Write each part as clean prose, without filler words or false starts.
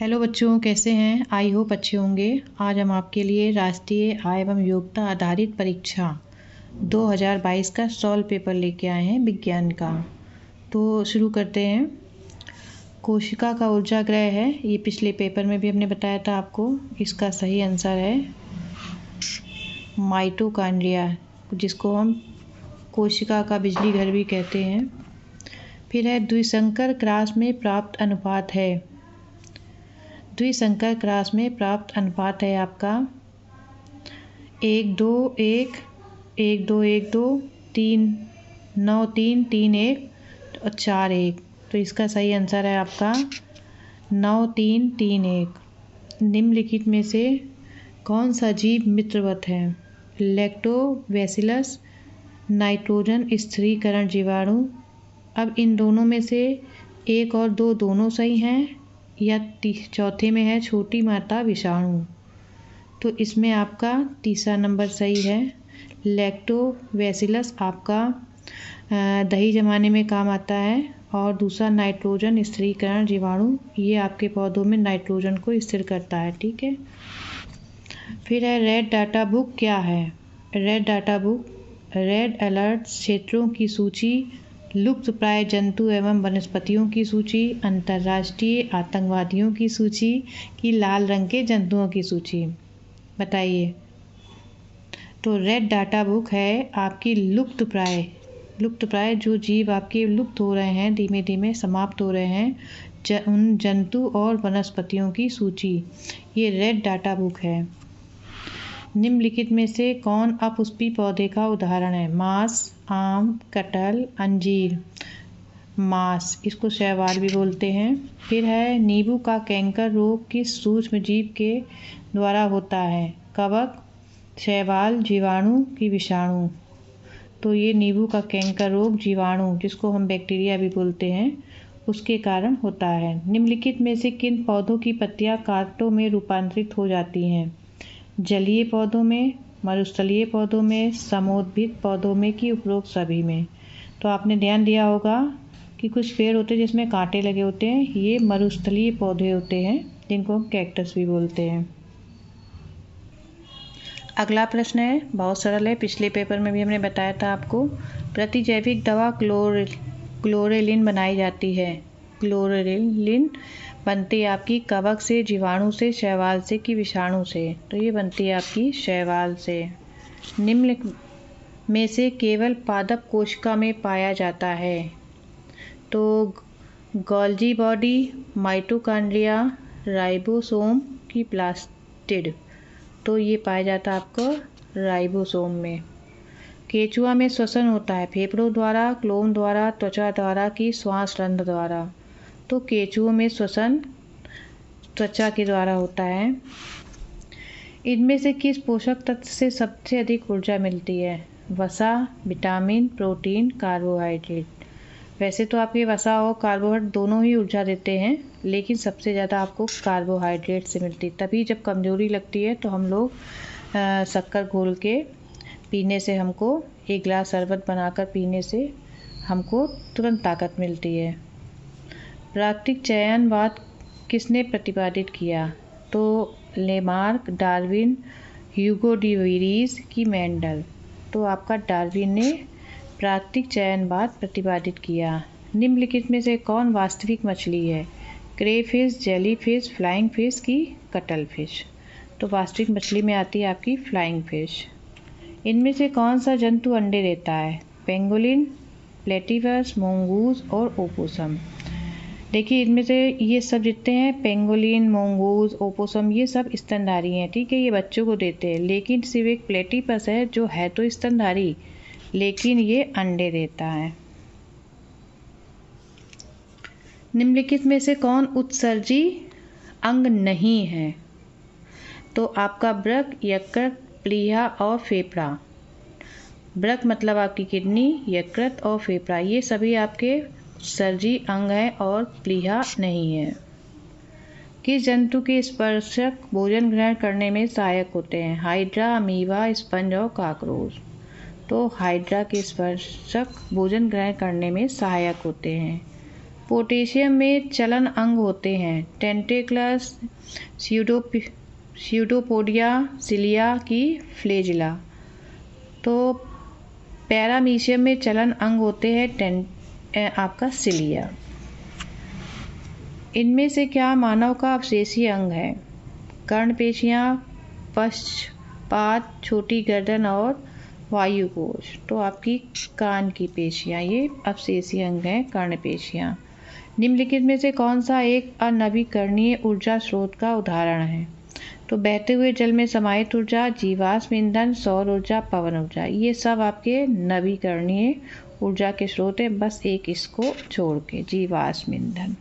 Hello बच्चों, कैसे हैं? आई होप अच्छे होंगे। आज हम आपके लिए राष्ट्रीय आय एवं योग्यता आधारित परीक्षा 2022 का सॉल्व पेपर लेके आए हैं विज्ञान का। तो शुरू करते हैं। कोशिका का ऊर्जा ग्रह है, ये पिछले पेपर में भी हमने बताया था आपको। इसका सही आंसर है माइटोकॉन्ड्रिया, जिसको हम कोशिका का बिजली घर भी कहते हैं। फिर है द्विसंकर क्रॉस में प्राप्त अनुपात है। द्विसंकर क्रॉस में प्राप्त अनुपात है आपका 1-2-1, 1-2-1-2, 3-9-3, 3-1 और 4-1। तो इसका सही आंसर है आपका 9-3-3-1। निम्नलिखित में से कौन सा जीव मित्रवत है? लैक्टोबैसिलस, नाइट्रोजन स्थिरीकरण जीवाणु। अब इन दोनों में से एक और दो दोनों सही हैं या चौथे में है छोटी माता विषाणु। तो इसमें आपका तीसरा नंबर सही है। लैक्टोबैसिलस आपका दही जमाने में काम आता है और दूसरा नाइट्रोजन स्थिरीकरण जीवाणु, ये आपके पौधों में नाइट्रोजन को स्थिर करता है। ठीक है। फिर है रेड डाटा बुक क्या है? Red data book red alert क्षेत्रों की सूची, लुप्त प्राय जंतु एवं वनस्पतियों की सूची, अंतर्राष्ट्रीय आतंकवादियों की सूची कि लाल रंग के जंतुओं की सूची? बताइए। तो रेड डाटा बुक है आपकी लुप्त प्राय जो जीव आपके लुप्त हो रहे हैं, धीमे धीमे समाप्त हो रहे हैं, उन जंतु और वनस्पतियों की सूची, ये रेड डाटा बुक है। निम्नलिखित में से कौन अपुष्पी पौधे का उदाहरण है? मांस, आम, कटहल, अंजीर। मांस, इसको शैवाल भी बोलते हैं। फिर है नींबू का कैंकर रोग किस सूक्ष्म जीव के द्वारा होता है? कवक, शैवाल, जीवाणु की विषाणु? तो ये नींबू का कैंकर रोग जीवाणु, जिसको हम बैक्टीरिया भी बोलते हैं, उसके कारण होता है। निम्नलिखित में से किन पौधों की पत्तियां कांटों में रूपांतरित हो जाती हैं? जलीय पौधों में, मरुस्थलीय पौधों में, समुद्भूत पौधों में कि उपरोक्त सभी में? तो आपने ध्यान दिया होगा कि कुछ पेड़ होते हैं जिसमें कांटे लगे होते हैं, ये मरुस्थलीय पौधे होते हैं, जिनको हम कैक्टस भी बोलते हैं। अगला प्रश्न है, बहुत सरल है, पिछले पेपर में भी हमने बताया था आपको। प्रतिजैविक दवा क्लोरेलिन बनाई जाती है। क्लोरेलिन बनती है आपकी कवक से, जीवाणु से, शैवाल से कि विषाणु से? तो ये बनती है आपकी शैवाल से। निम्न में से केवल पादप कोशिका में पाया जाता है? तो गोल्जी बॉडी, माइटोकॉन्ड्रिया, राइबोसोम की प्लास्टिड? तो ये पाया जाता है आपको राइबोसोम में। केचुआ में श्वसन होता है फेफड़ों द्वारा, क्लोम द्वारा, त्वचा द्वारा कि श्वास रंध्र द्वारा? तो केचुओं में श्वसन त्वचा के द्वारा होता है। इनमें से किस पोषक तत्व से सबसे अधिक ऊर्जा मिलती है? वसा, विटामिन, प्रोटीन, कार्बोहाइड्रेट? वैसे तो आपके वसा और कार्बोहाइड्रेट दोनों ही ऊर्जा देते हैं, लेकिन सबसे ज़्यादा आपको कार्बोहाइड्रेट से मिलती है। तभी जब कमज़ोरी लगती है तो हम लोग शक्कर घोल के पीने से, हमको एक गिलास शरबत बनाकर पीने से हमको तुरंत ताकत मिलती है। प्राकृतिक चयनवाद किसने प्रतिपादित किया? तो Lamarck, Darwin, Hugo de varies की मेंडल? तो आपका डार्विन ने प्राकृतिक चयनवाद प्रतिपादित किया। निम्नलिखित में से कौन वास्तविक मछली है? क्रेफिश, जेलीफिश, फ्लाइंग फिश की कटल फिश? तो वास्तविक मछली में आती है आपकी फ्लाइंग फिश। इनमें से कौन सा जंतु अंडे देता है? पेंगोलिन, प्लेटिवस, मोंगूज और ओपोसम? देखिए, इनमें से ये सब जितने हैं, पेंगोलिन, मोंगूज, ओपोसम, ये सब स्तनधारी हैं। ठीक है, ये बच्चों को देते हैं, लेकिन सिर्फ एक प्लेटिपस है जो है तो स्तनधारी, लेकिन ये अंडे देता है। निम्नलिखित में से कौन उत्सर्जी अंग नहीं है? तो आपका वृक्क, यकृत, प्लीहा और फेफड़ा। वृक्क मतलब आपकी किडनी, यकृत और फेफड़ा, ये सभी आपके उत्सर्जी अंग है और प्लीहा नहीं है। किस जंतु के स्पर्शक भोजन ग्रहण करने में सहायक होते हैं? हाइड्रा, अमीबा, स्पंज और कॉकरोच? तो हाइड्रा के स्पर्शक भोजन ग्रहण करने में सहायक होते हैं। पोटेशियम में चलन अंग होते हैं टेंटेक्लस, स्यूडोपोडिया, सिलिया की फ्लेजिला। तो पैरामीशियम में चलन अंग होते हैं आपका सिलिया। इनमें से क्या मानव का अवशेषीय अंग है? कर्णपेशियाँ, पक्षपात, छोटी गर्दन और वायुकोश। तो आपकी कान की पेशियाँ ये अवशेषीय अंग हैं, कर्णपेशियाँ। निम्नलिखित में से कौन सा एक अनवीकरणीय ऊर्जा स्रोत का उदाहरण है? तो बहते हुए जल में समाहित ऊर्जा, जीवाश्म ईंधन, सौर ऊर्जा, पवन ऊर्जा। ये सब आपके नवीकरणीय ऊर्जा के स्रोत हैं, बस एक इसको छोड़ के, जीवाश्म ईंधन।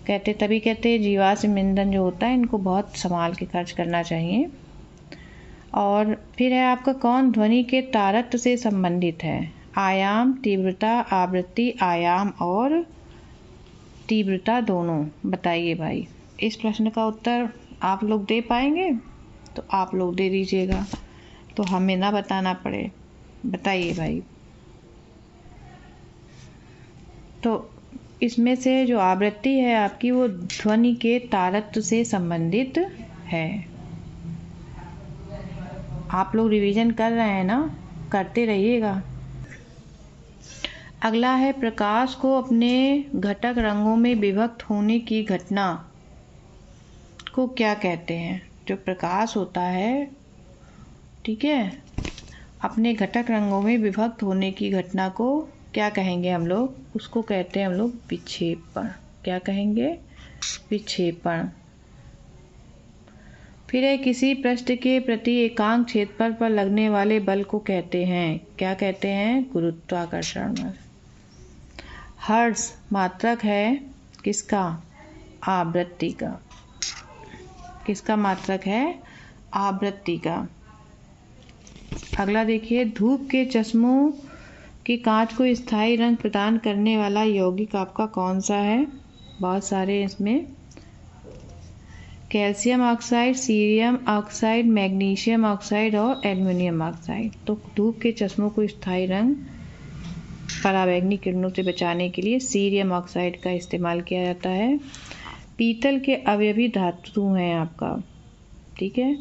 तभी कहते हैं जीवाश्म ईंधन जो होता है इनको बहुत संभाल के खर्च करना चाहिए। और फिर है आपका कौन ध्वनि के तारतम्य से संबंधित है? आयाम, तीव्रता, आवृत्ति, आयाम और तीव्रता दोनों। बताइए भाई, इस प्रश्न का उत्तर आप लोग दे पाएंगे? तो आप लोग दे दीजिएगा, तो हमें ना बताना पड़े। बताइए भाई। तो इसमें से जो आवृत्ति है आपकी वो ध्वनि के तारतम्य से संबंधित है। आप लोग रिवीजन कर रहे हैं ना? करते रहिएगा। अगला है प्रकाश को अपने घटक रंगों में विभक्त होने की घटना को क्या कहते हैं? जो प्रकाश होता है, ठीक है, अपने घटक रंगों में विभक्त होने की घटना को क्या कहेंगे हम लोग? उसको कहते हैं हम लोग विक्षेपण। क्या कहेंगे? विक्षेपण। फिर है किसी पृष्ठ के प्रति एकांक क्षेत्रफल पर लगने वाले बल को कहते हैं, क्या कहते हैं? गुरुत्वाकर्षण बल। हर्ट्ज मात्रक है किसका? आवृत्ति का। किसका मात्रक है? आवृत्ति का। अगला देखिए, धूप के चश्मों के कांच को स्थायी रंग प्रदान करने वाला यौगिक आपका कौन सा है? बहुत सारे इसमें, calcium oxide, cerium oxide, magnesium oxide और एल्युमिनियम ऑक्साइड। तो धूप के चश्मों को स्थायी रंग पराबैंगनी किरणों से बचाने के लिए सीरियम ऑक्साइड का इस्तेमाल किया जाता है। पीतल के अवयवी धातु हैं आपका, ठीक है,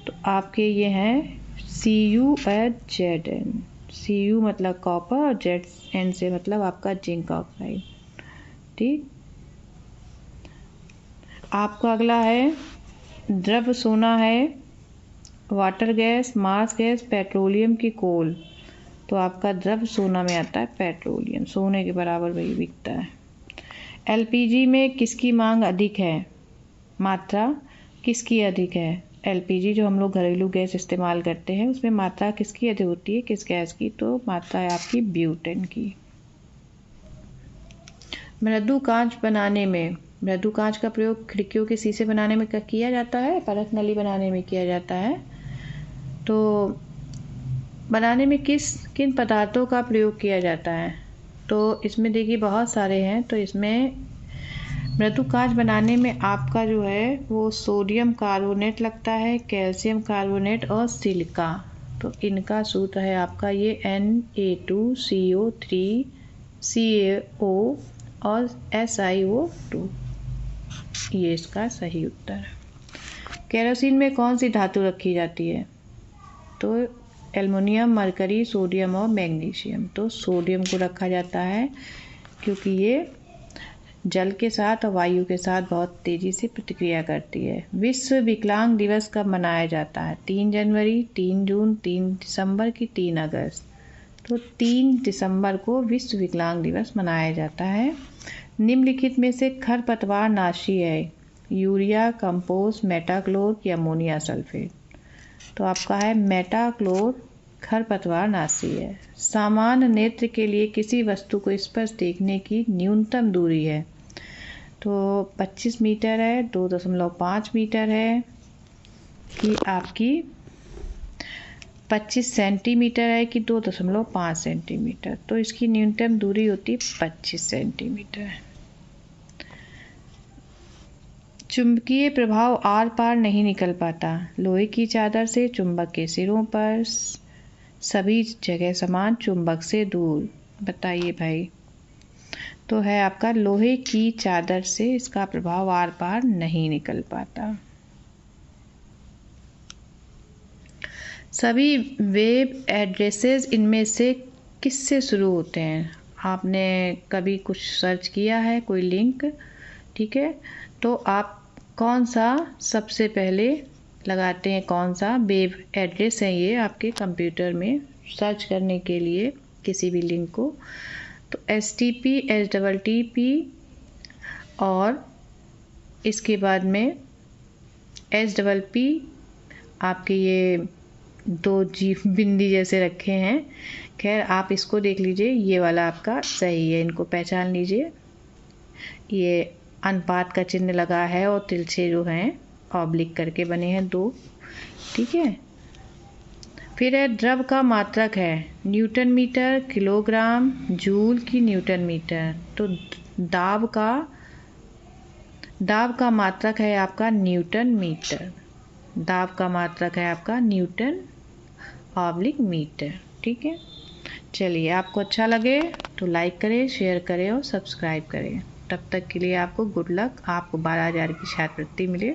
तो आपके ये हैं CuZn। Cu मतलब कॉपर और Zn से मतलब आपका जिंक ऑक्साइड, ठीक। आपका अगला है द्रव सोना है water gas, marsh gas, petroleum की कोल। तो आपका द्रव सोना में आता है पेट्रोलियम, सोने के बराबर वही बिकता है। LPG में किसकी मांग अधिक है? मात्रा किसकी अधिक है? LPG जो हम लोग घरेलू गैस इस्तेमाल करते हैं उसमें मात्रा किसकी अधिक होती है? किस गैस की? तो मात्रा है आपकी ब्यूटेन की। मृदु कांच बनाने में, मृदु कांच का प्रयोग खिड़कियों के शीशे बनाने में किया जाता है, परत नली बनाने में किया जाता है। तो बनाने में किन पदार्थों का प्रयोग किया जाता है? तो इसमें देखिए बहुत सारे हैं। तो इसमें मृदु कांच बनाने में आपका जो है वो सोडियम कार्बोनेट लगता है, कैल्शियम कार्बोनेट और सिलिका। तो इनका सूत्र है आपका ये Na2CO3CaO और SiO2। ये इसका सही उत्तर है। केरोसिन में कौन सी धातु रखी जाती है? तो एल्युमिनियम, मरकरी, सोडियम और मैग्नीशियम। तो सोडियम को रखा जाता है क्योंकि ये जल के साथ और वायु के साथ बहुत तेज़ी से प्रतिक्रिया करती है। विश्व विकलांग दिवस कब मनाया जाता है? 3 जनवरी, 3 जून, 3 दिसंबर की 3 अगस्त। तो 3 दिसंबर को विश्व विकलांग दिवस मनाया जाता है। निम्नलिखित में से खरपतवार नाशी है? यूरिया, कंपोस्ट, मेटाक्लोर या अमोनिया सल्फेट। तो आपका है मेटाक्लोर खरपतवार नाशी है। सामान्य नेत्र के लिए किसी वस्तु को स्पर्श देखने की न्यूनतम दूरी है? तो 25 मीटर है, 2.5 मीटर है कि आपकी 25 सेंटीमीटर है कि 2.5 सेंटीमीटर। तो इसकी न्यूनतम दूरी होती है 25 सेंटीमीटर। चुंबकीय प्रभाव आर पार नहीं निकल पाता। लोहे की चादर से चुंबक के सिरों पर सभी जगह समान, चुंबक से दूर। बताइए भाई। तो है आपका लोहे की चादर से इसका प्रभाव आर पार नहीं निकल पाता। सभी वेब एड्रेसेस इनमें से किससे शुरू होते हैं? आपने कभी कुछ सर्च किया है, कोई लिंक, ठीक है, तो आप कौन सा सबसे पहले लगाते हैं, कौन सा वेब एड्रेस है ये आपके कंप्यूटर में सर्च करने के लिए किसी भी लिंक को? तो HTTP, HTTP और इसके बाद में HTTP आपके ये दो जी बिंदी जैसे रखे हैं। खैर आप इसको देख लीजिए, ये वाला आपका सही है, इनको पहचान लीजिए। ये अनुपात का चिन्ह लगा है और तिरछे जो हैं ऑब्लिक करके बने हैं दो, ठीक है। फिर है द्रव का मात्रक है न्यूटन मीटर, किलोग्राम, जूल की न्यूटन मीटर। तो दाब का मात्रक है आपका न्यूटन मीटर। दाब का मात्रक है आपका न्यूटन ऑब्लिक मीटर, ठीक है। चलिए, आपको अच्छा लगे तो लाइक करें, शेयर करें और सब्सक्राइब करें। तब तक के लिए आपको गुड लक, आपको 12,000 की छात्रवृत्ति मिले।